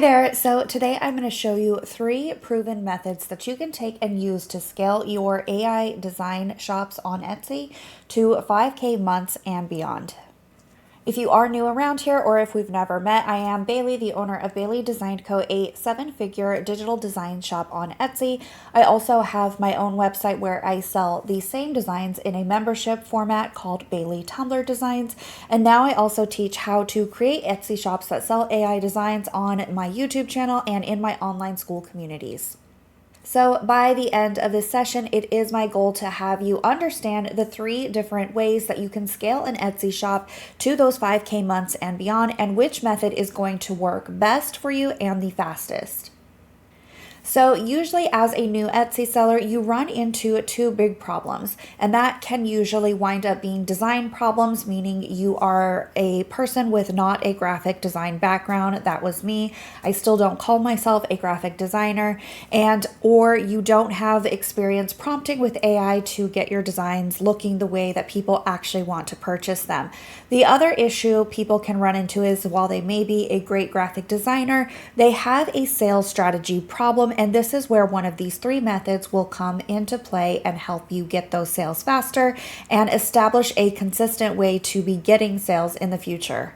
There. So today I'm going to show you 3 proven methods that you can take and use to scale your AI design shops on Etsy to 5K months and beyond. If you are new around here or if we've never met, I am Bailey, the owner of Bailey Design Co., a 7-figure digital design shop on Etsy. I also have my own website where I sell the same designs in a membership format called Bailey Tumblr Designs. And now I also teach how to create Etsy shops that sell AI designs on my YouTube channel and in my online school communities. So by the end of this session, it is my goal to have you understand the 3 different ways that you can scale an Etsy shop to those 5K months and beyond, and which method is going to work best for you and the fastest. So usually as a new Etsy seller, you run into 2 big problems, and that can usually wind up being design problems, meaning you are a person with not a graphic design background. That was me. I still don't call myself a graphic designer, or you don't have experience prompting with AI to get your designs looking the way that people actually want to purchase them. The other issue people can run into is while they may be a great graphic designer, they have a sales strategy problem. And this is where one of these 3 methods will come into play and help you get those sales faster and establish a consistent way to be getting sales in the future.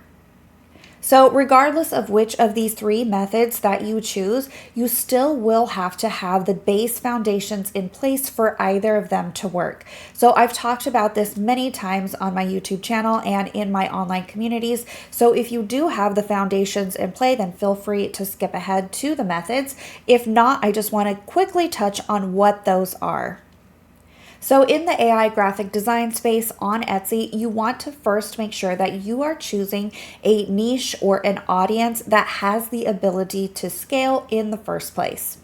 So regardless of which of these 3 methods that you choose, you still will have to have the base foundations in place for either of them to work. So I've talked about this many times on my YouTube channel and in my online communities. So if you do have the foundations in play, then feel free to skip ahead to the methods. If not, I just want to quickly touch on what those are. So in the AI graphic design space on Etsy, you want to first make sure that you are choosing a niche or an audience that has the ability to scale in the first place.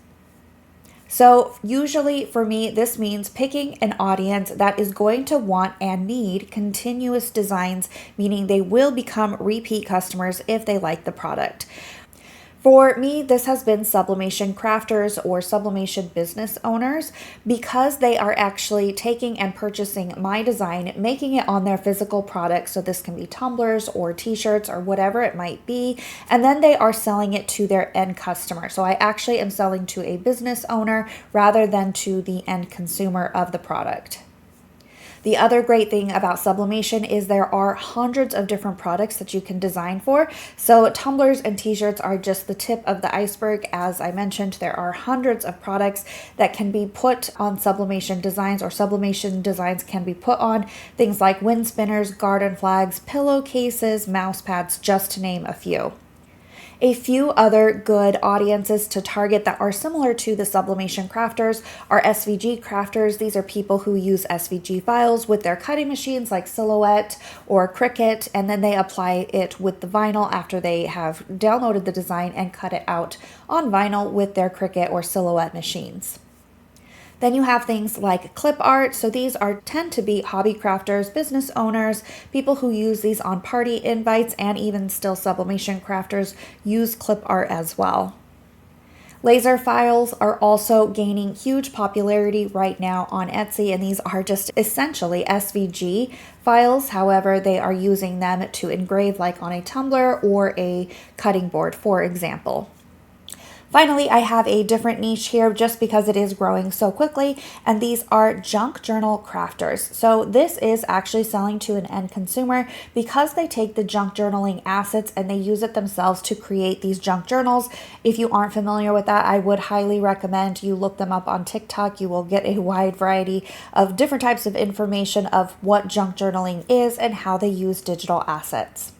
So usually for me, this means picking an audience that is going to want and need continuous designs, meaning they will become repeat customers if they like the product. For me, this has been sublimation crafters or sublimation business owners because they are actually taking and purchasing my design, making it on their physical product. So this can be tumblers or t-shirts or whatever it might be. And then they are selling it to their end customer. So I actually am selling to a business owner rather than to the end consumer of the product. The other great thing about sublimation is there are hundreds of different products that you can design for. So tumblers and t-shirts are just the tip of the iceberg. As I mentioned, there are hundreds of products that can be put on sublimation designs, or sublimation designs can be put on things like wind spinners, garden flags, pillowcases, mouse pads, just to name a few. A few other good audiences to target that are similar to the sublimation crafters are SVG crafters. These are people who use SVG files with their cutting machines like Silhouette or Cricut, and then they apply it with the vinyl after they have downloaded the design and cut it out on vinyl with their Cricut or Silhouette machines. Then you have things like clip art. So these tend to be hobby crafters, business owners, people who use these on party invites, and even still sublimation crafters use clip art as well. Laser files are also gaining huge popularity right now on Etsy, and these are just essentially SVG files. However, they are using them to engrave like on a tumbler or a cutting board, for example. Finally, I have a different niche here just because it is growing so quickly, and these are junk journal crafters. So this is actually selling to an end consumer because they take the junk journaling assets and they use it themselves to create these junk journals. If you aren't familiar with that, I would highly recommend you look them up on TikTok. You will get a wide variety of different types of information of what junk journaling is and how they use digital assets.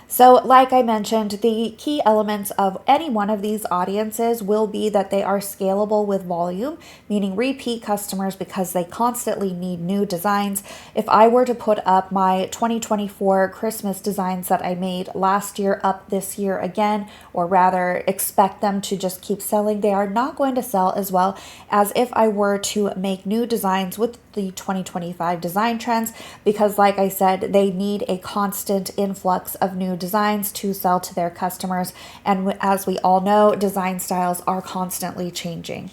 So like I mentioned, the key elements of any one of these audiences will be that they are scalable with volume, meaning repeat customers because they constantly need new designs. If I were to put up my 2024 Christmas designs that I made last year up this year again, or rather expect them to just keep selling, they are not going to sell as well as if I were to make new designs with the 2025 design trends, because like I said, they need a constant influx of new designs to sell to their customers. And as we all know, design styles are constantly changing.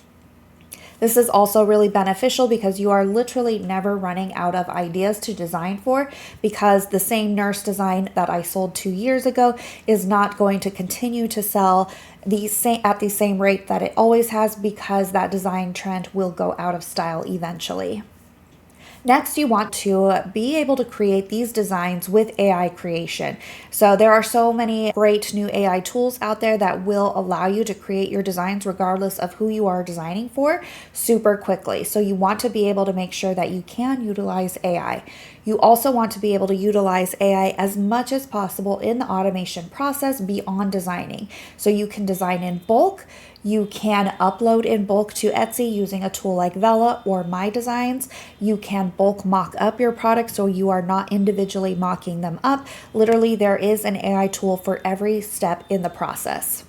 This is also really beneficial because you are literally never running out of ideas to design for, because the same nurse design that I sold 2 years ago is not going to continue to sell at the same rate that it always has, because that design trend will go out of style eventually. Next, you want to be able to create these designs with AI creation. So there are so many great new AI tools out there that will allow you to create your designs regardless of who you are designing for super quickly. So you want to be able to make sure that you can utilize AI. You also want to be able to utilize AI as much as possible in the automation process beyond designing. So you can design in bulk. You can upload in bulk to Etsy using a tool like Vella or My Designs. You can bulk mock up your products so you are not individually mocking them up. Literally, there is an AI tool for every step in the process.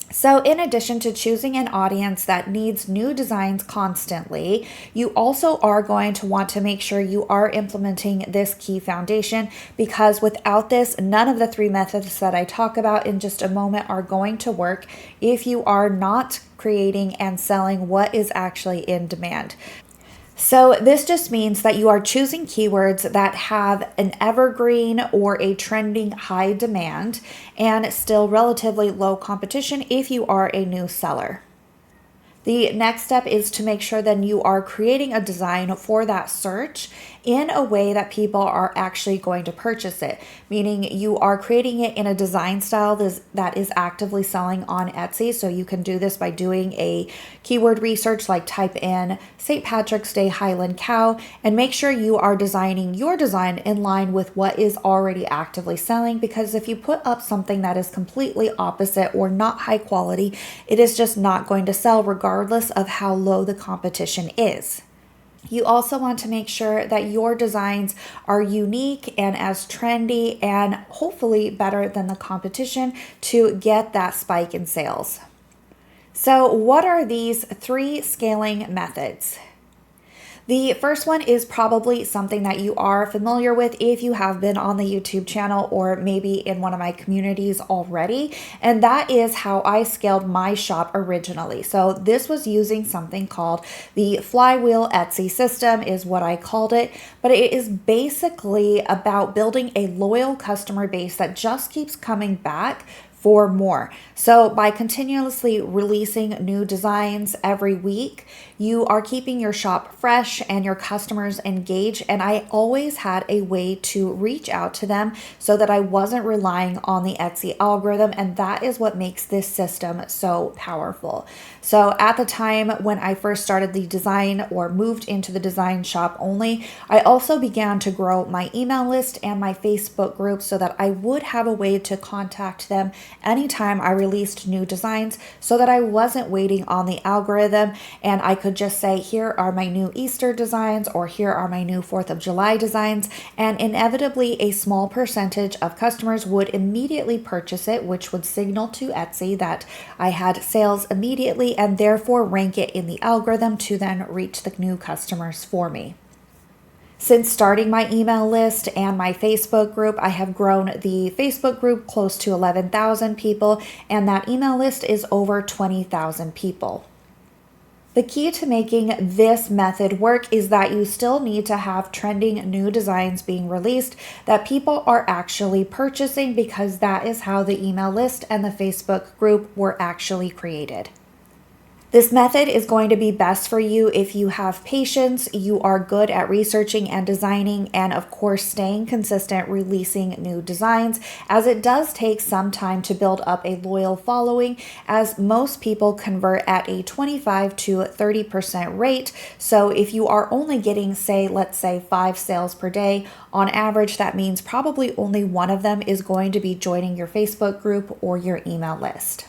So in addition to choosing an audience that needs new designs constantly, you also are going to want to make sure you are implementing this key foundation, because without this, none of the 3 methods that I talk about in just a moment are going to work if you are not creating and selling what is actually in demand. So this just means that you are choosing keywords that have an evergreen or a trending high demand and still relatively low competition if you are a new seller. The next step is to make sure that you are creating a design for that search in a way that people are actually going to purchase it, meaning you are creating it in a design style that is actively selling on Etsy. So you can do this by doing a keyword research, like type in St. Patrick's Day Highland Cow, and make sure you are designing your design in line with what is already actively selling, because if you put up something that is completely opposite or not high quality, it is just not going to sell regardless of how low the competition is. You also want to make sure that your designs are unique and as trendy and hopefully better than the competition to get that spike in sales. So what are these 3 scaling methods? The first one is probably something that you are familiar with if you have been on the YouTube channel or maybe in one of my communities already, and that is how I scaled my shop originally. So this was using something called the Flywheel Etsy system is what I called it, but it is basically about building a loyal customer base that just keeps coming back for more. So by continuously releasing new designs every week, you are keeping your shop fresh and your customers engaged. And I always had a way to reach out to them so that I wasn't relying on the Etsy algorithm. And that is what makes this system so powerful. So at the time when I first started the design or moved into the design shop only, I also began to grow my email list and my Facebook group so that I would have a way to contact them anytime I released new designs, so that I wasn't waiting on the algorithm and I could just say, here are my new Easter designs, or here are my new 4th of July designs, and inevitably a small percentage of customers would immediately purchase it, which would signal to Etsy that I had sales immediately and therefore rank it in the algorithm to then reach the new customers for me. Since starting my email list and my Facebook group, I have grown the Facebook group close to 11,000 people, and that email list is over 20,000 people. The key to making this method work is that you still need to have trending new designs being released that people are actually purchasing, because that is how the email list and the Facebook group were actually created. This method is going to be best for you if you have patience, you are good at researching and designing, and of course staying consistent releasing new designs, as it does take some time to build up a loyal following, as most people convert at a 25 to 30% rate. So if you are only getting, let's say 5 sales per day, on average, that means probably only one of them is going to be joining your Facebook group or your email list.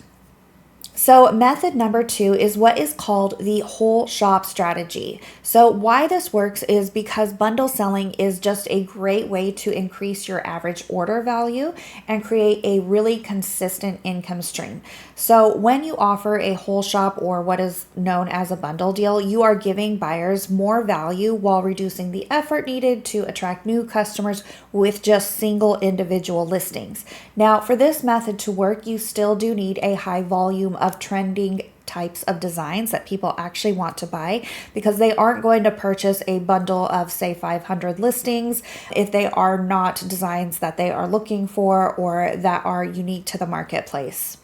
So method number 2 is what is called the whole shop strategy. So why this works is because bundle selling is just a great way to increase your average order value and create a really consistent income stream. So when you offer a whole shop, or what is known as a bundle deal, you are giving buyers more value while reducing the effort needed to attract new customers with just single individual listings. Now, for this method to work, you still do need a high volume of trending types of designs that people actually want to buy, because they aren't going to purchase a bundle of, say, 500 listings if they are not designs that they are looking for or that are unique to the marketplace.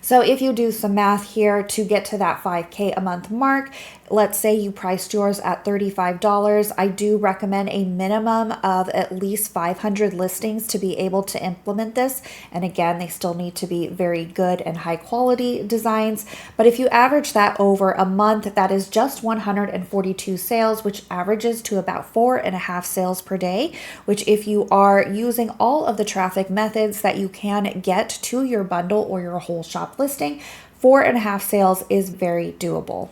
So if you do some math here to get to that 5K a month mark, let's say you priced yours at $35. I do recommend a minimum of at least 500 listings to be able to implement this. And again, they still need to be very good and high quality designs. But if you average that over a month, that is just 142 sales, which averages to about 4.5 sales per day, which if you are using all of the traffic methods that you can get to your bundle or your whole shop listing, 4.5 sales is very doable.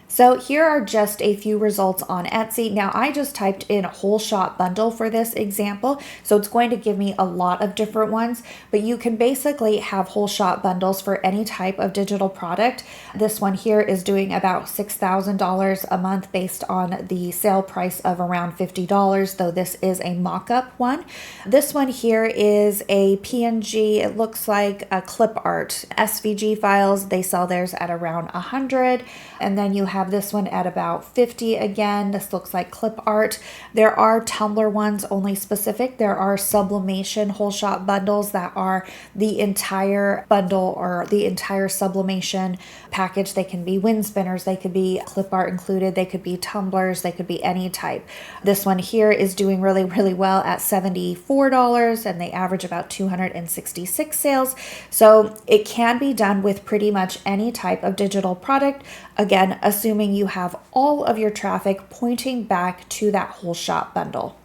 So here are just a few results on Etsy. Now I just typed in whole shop bundle for this example, so it's going to give me a lot of different ones, but you can basically have whole shop bundles for any type of digital product. This one here is doing about $6,000 a month based on the sale price of around $50, though this is a mock-up one. This one here is a PNG, it looks like a clip art, SVG files. They sell theirs at around 100, and then you have this one at about 50 again. This looks like clip art. There are Tumblr ones only specific. There are sublimation whole shop bundles that are the entire bundle or the entire sublimation package. They can be wind spinners, they could be clip art included, they could be tumblers, they could be any type. This one here is doing really, really well at $74, and they average about 266 sales. So it can be done with pretty much any type of digital product. Again, assuming you have all of your traffic pointing back to that whole shop bundle.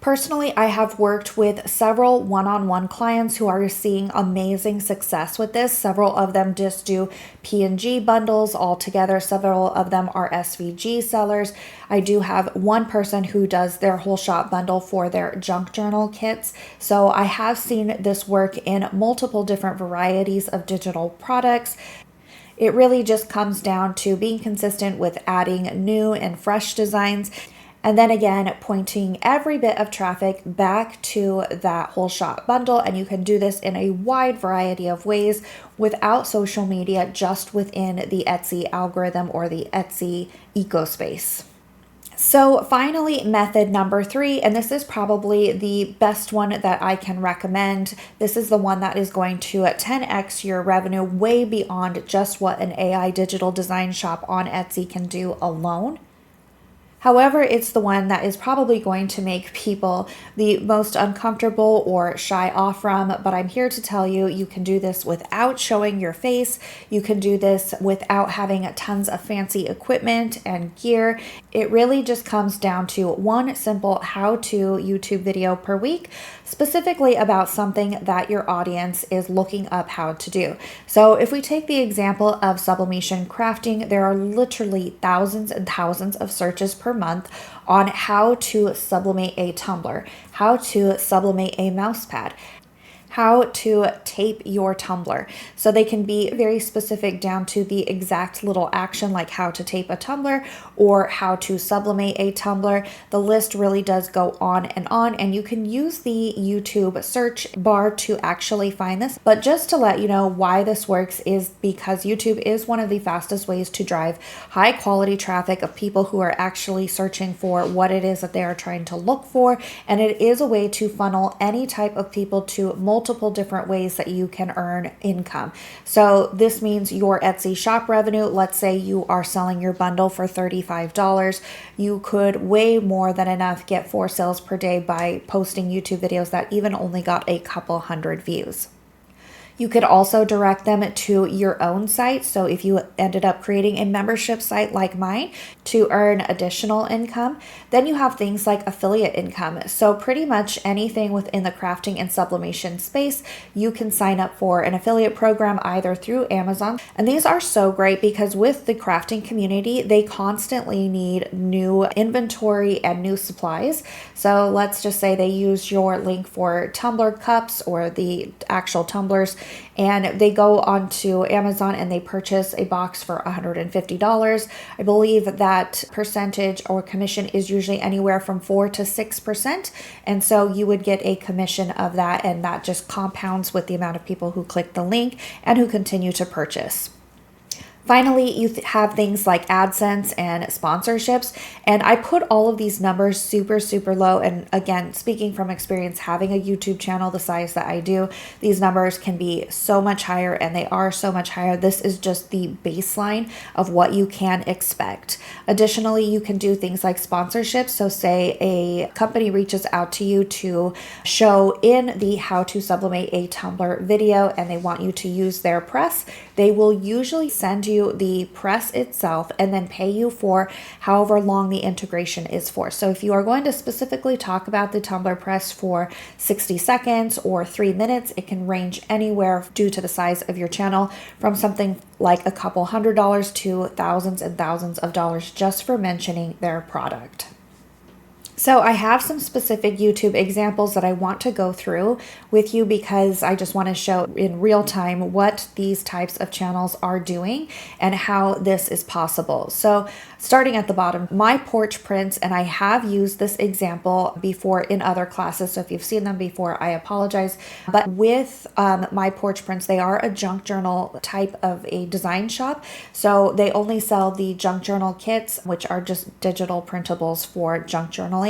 Personally, I have worked with several one-on-one clients who are seeing amazing success with this. Several of them just do PNG bundles altogether. Several of them are SVG sellers. I do have one person who does their whole shop bundle for their junk journal kits. So I have seen this work in multiple different varieties of digital products. It really just comes down to being consistent with adding new and fresh designs, and then again, pointing every bit of traffic back to that whole shop bundle. And you can do this in a wide variety of ways without social media, just within the Etsy algorithm or the Etsy ecospace. So finally, method number 3, and this is probably the best one that I can recommend. This is the one that is going to 10x your revenue way beyond just what an AI digital design shop on Etsy can do alone. However, it's the one that is probably going to make people the most uncomfortable or shy off from, but I'm here to tell you, you can do this without showing your face. You can do this without having tons of fancy equipment and gear. It really just comes down to one simple how-to YouTube video per week, specifically about something that your audience is looking up how to do. So if we take the example of sublimation crafting, there are literally thousands and thousands of searches per month on how to sublimate a tumbler, how to sublimate a mouse pad, how to tape your tumbler. So they can be very specific down to the exact little action, like how to tape a tumbler or how to sublimate a tumbler. The list really does go on, and you can use the YouTube search bar to actually find this. But just to let you know why this works is because YouTube is one of the fastest ways to drive high quality traffic of people who are actually searching for what it is that they are trying to look for. And it is a way to funnel any type of people to multiple different ways that you can earn income. So this means your Etsy shop revenue, let's say you are selling your bundle for $35, you could way more than enough get 4 sales per day by posting YouTube videos that even only got a couple hundred views. You could also direct them to your own site. So if you ended up creating a membership site like mine to earn additional income, then you have things like affiliate income. So pretty much anything within the crafting and sublimation space, you can sign up for an affiliate program either through Amazon. And these are so great because with the crafting community, they constantly need new inventory and new supplies. So let's just say they use your link for tumbler cups or the actual tumblers, and they go onto Amazon and they purchase a box for $150. I believe that percentage or commission is usually anywhere from 4 to 6%. And so you would get a commission of that, and that just compounds with the amount of people who click the link and who continue to purchase. Finally, you have things like AdSense and sponsorships. And I put all of these numbers super, super low. And again, speaking from experience, having a YouTube channel the size that I do, these numbers can be so much higher, and they are so much higher. This is just the baseline of what you can expect. Additionally, you can do things like sponsorships. So say a company reaches out to you to show in the how to sublimate a tumbler video, and they want you to use their press. They will usually send you the press itself and then pay you for however long the integration is for. So if you are going to specifically talk about the tumbler press for 60 seconds or 3 minutes, it can range anywhere due to the size of your channel from something like a couple $100s to thousands and thousands of dollars just for mentioning their product. So I have some specific YouTube examples that I want to go through with you because I just want to show in real time what these types of channels are doing and how this is possible. So starting at the bottom, My Porch Prints, and I have used this example before in other classes. So if you've seen them before, I apologize. But with My Porch Prints, they are a junk journal type of a design shop. So they only sell the junk journal kits, which are just digital printables for junk journaling.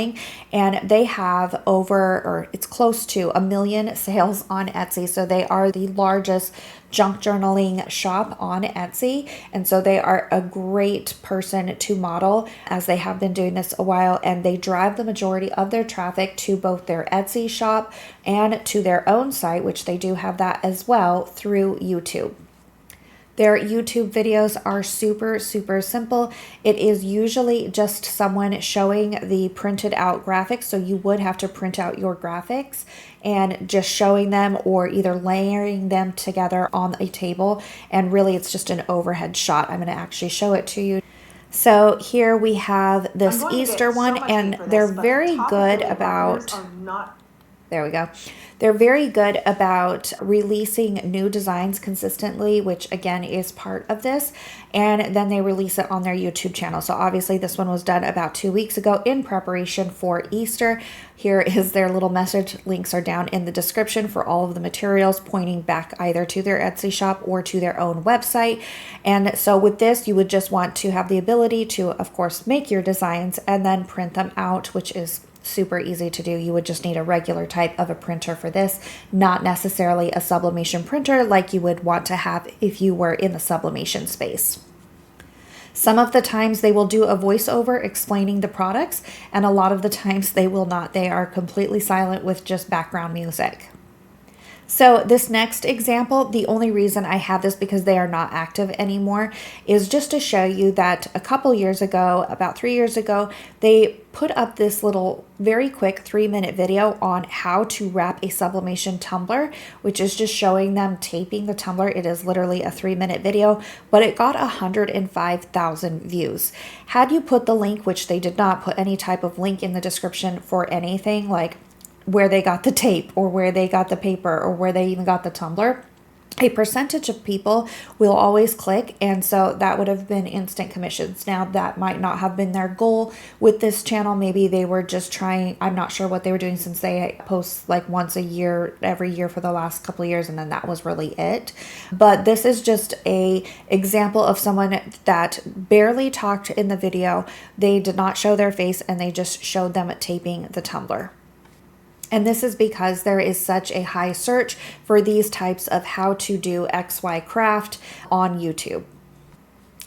And they have it's close to 1 million sales on Etsy. So they are the largest junk journaling shop on Etsy. And so they are a great person to model, as they have been doing this a while, and they drive the majority of their traffic to both their Etsy shop and to their own site, which they do have that as well, through YouTube. Their YouTube videos are super, super simple. It is usually just someone showing the printed out graphics. So you would have to print out your graphics and just showing them, or either layering them together on a table. And really it's just an overhead shot. I'm going to actually show it to you. So here we have this Easter one, and they're very good about... There we go. They're very good about releasing new designs consistently, which again is part of this. And then they release it on their YouTube channel. So obviously this one was done about 2 weeks ago in preparation for Easter. Here is their little message. Links are down in the description for all of the materials, pointing back either to their Etsy shop or to their own website. And so with this, you would just want to have the ability to, of course, make your designs and then print them out, which is super easy to do. You would just need a regular type of a printer for this, not necessarily a sublimation printer like you would want to have if you were in the sublimation space. Some of the times they will do a voiceover explaining the products, and a lot of the times they will not. They are completely silent with just background music. So this next example, the only reason I have this because they are not active anymore, is just to show you that a couple years ago, about 3 years ago, they put up this little very quick 3-minute video on how to wrap a sublimation tumbler, which is just showing them taping the tumbler. It is literally a 3-minute video, but it got 105,000 views. Had you put the link, which they did not put any type of link in the description for anything like where they got the tape or where they got the paper or where they even got the tumbler, a percentage of people will always click, and so that would have been instant commissions. Now that might not have been their goal with this channel. Maybe they were just trying, I'm not sure what they were doing, since they post like once a year, every year for the last couple of years, and then that was really it. But this is just a example of someone that barely talked in the video. They did not show their face, and they just showed them taping the tumbler. And this is because there is such a high search for these types of how to do XY craft on YouTube.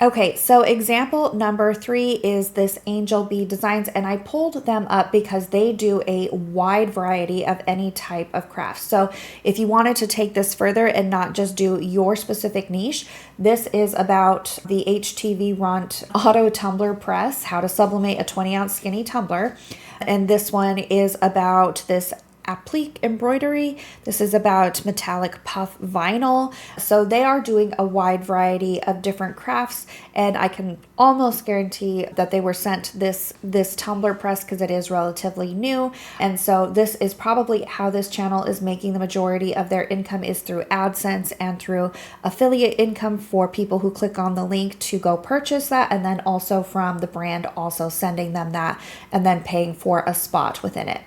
Okay, so example number 3 is this Angel Bee Designs, and I pulled them up because they do a wide variety of any type of craft. So if you wanted to take this further and not just do your specific niche, this is about the HTV Runt Auto Tumbler Press, how to sublimate a 20-ounce skinny tumbler. And this one is about this applique embroidery. This is about metallic puff vinyl. So they are doing a wide variety of different crafts, and I can almost guarantee that they were sent this tumbler press because it is relatively new. And so this is probably how this channel is making the majority of their income, is through AdSense and through affiliate income for people who click on the link to go purchase that, and then also from the brand also sending them that and then paying for a spot within it.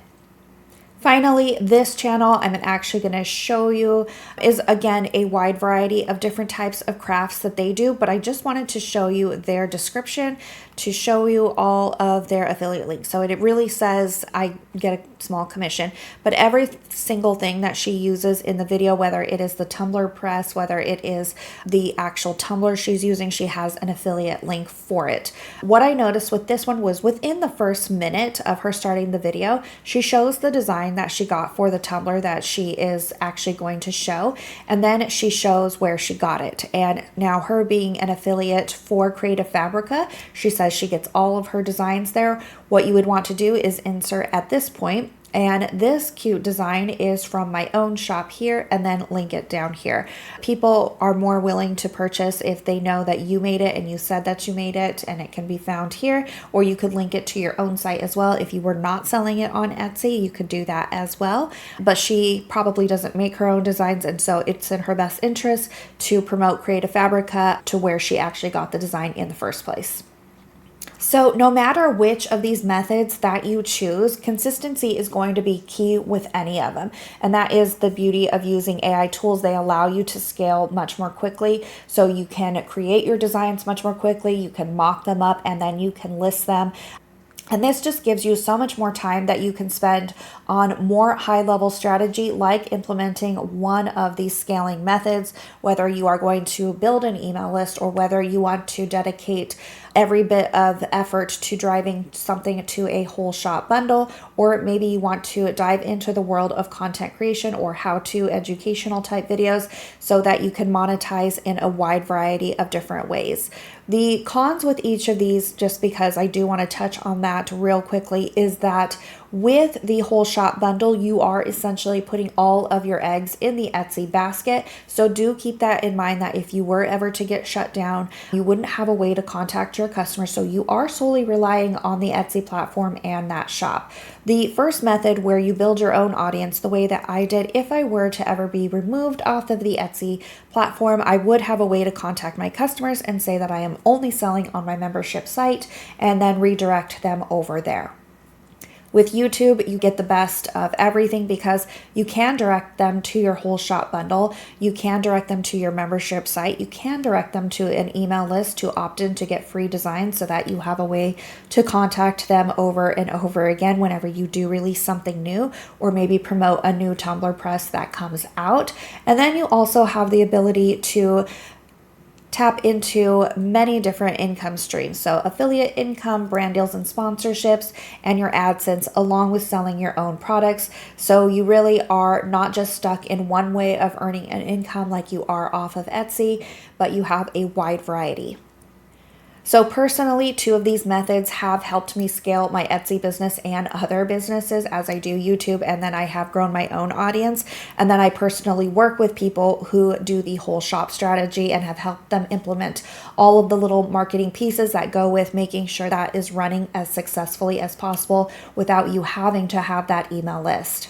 Finally, this channel I'm actually going to show you is again a wide variety of different types of crafts that they do, but I just wanted to show you their description to show you all of their affiliate links. So it really says I get a small commission, but every single thing that she uses in the video, whether it is the tumbler press, whether it is the actual tumbler she's using, she has an affiliate link for it. What I noticed with this one was within the first minute of her starting the video, she shows the design that she got for the tumbler that she is actually going to show, and then she shows where she got it. And now, her being an affiliate for Creative Fabrica, she says she gets all of her designs there. What you would want to do is insert at this point, and this cute design is from my own shop here, and then link it down here. People are more willing to purchase if they know that you made it and you said that you made it, and it can be found here, or you could link it to your own site as well. If you were not selling it on Etsy, you could do that as well. But she probably doesn't make her own designs, and so it's in her best interest to promote Creative Fabrica to where she actually got the design in the first place. So no matter which of these methods that you choose, consistency is going to be key with any of them. And that is the beauty of using AI tools. They allow you to scale much more quickly. So you can create your designs much more quickly. You can mock them up, and then you can list them. And this just gives you so much more time that you can spend on more high-level strategy, like implementing one of these scaling methods, whether you are going to build an email list or whether you want to dedicate every bit of effort to driving something to a whole shop bundle, or maybe you want to dive into the world of content creation or how-to educational type videos so that you can monetize in a wide variety of different ways. The cons with each of these, just because I do want to touch on that real quickly, is that with the whole shop bundle, you are essentially putting all of your eggs in the Etsy basket. So do keep that in mind, that if you were ever to get shut down, you wouldn't have a way to contact your customers. So you are solely relying on the Etsy platform and that shop. The first method, where you build your own audience, the way that I did, if I were to ever be removed off of the Etsy platform, I would have a way to contact my customers and say that I am only selling on my membership site, and then redirect them over there. With YouTube, you get the best of everything because you can direct them to your whole shop bundle. You can direct them to your membership site. You can direct them to an email list to opt in to get free designs, so that you have a way to contact them over and over again whenever you do release something new, or maybe promote a new tumbler press that comes out. And then you also have the ability to tap into many different income streams. So affiliate income, brand deals and sponsorships, and your AdSense, along with selling your own products. So you really are not just stuck in one way of earning an income like you are off of Etsy, but you have a wide variety. So personally, two of these methods have helped me scale my Etsy business and other businesses as I do YouTube, and then I have grown my own audience. And then I personally work with people who do the whole shop strategy and have helped them implement all of the little marketing pieces that go with making sure that is running as successfully as possible without you having to have that email list.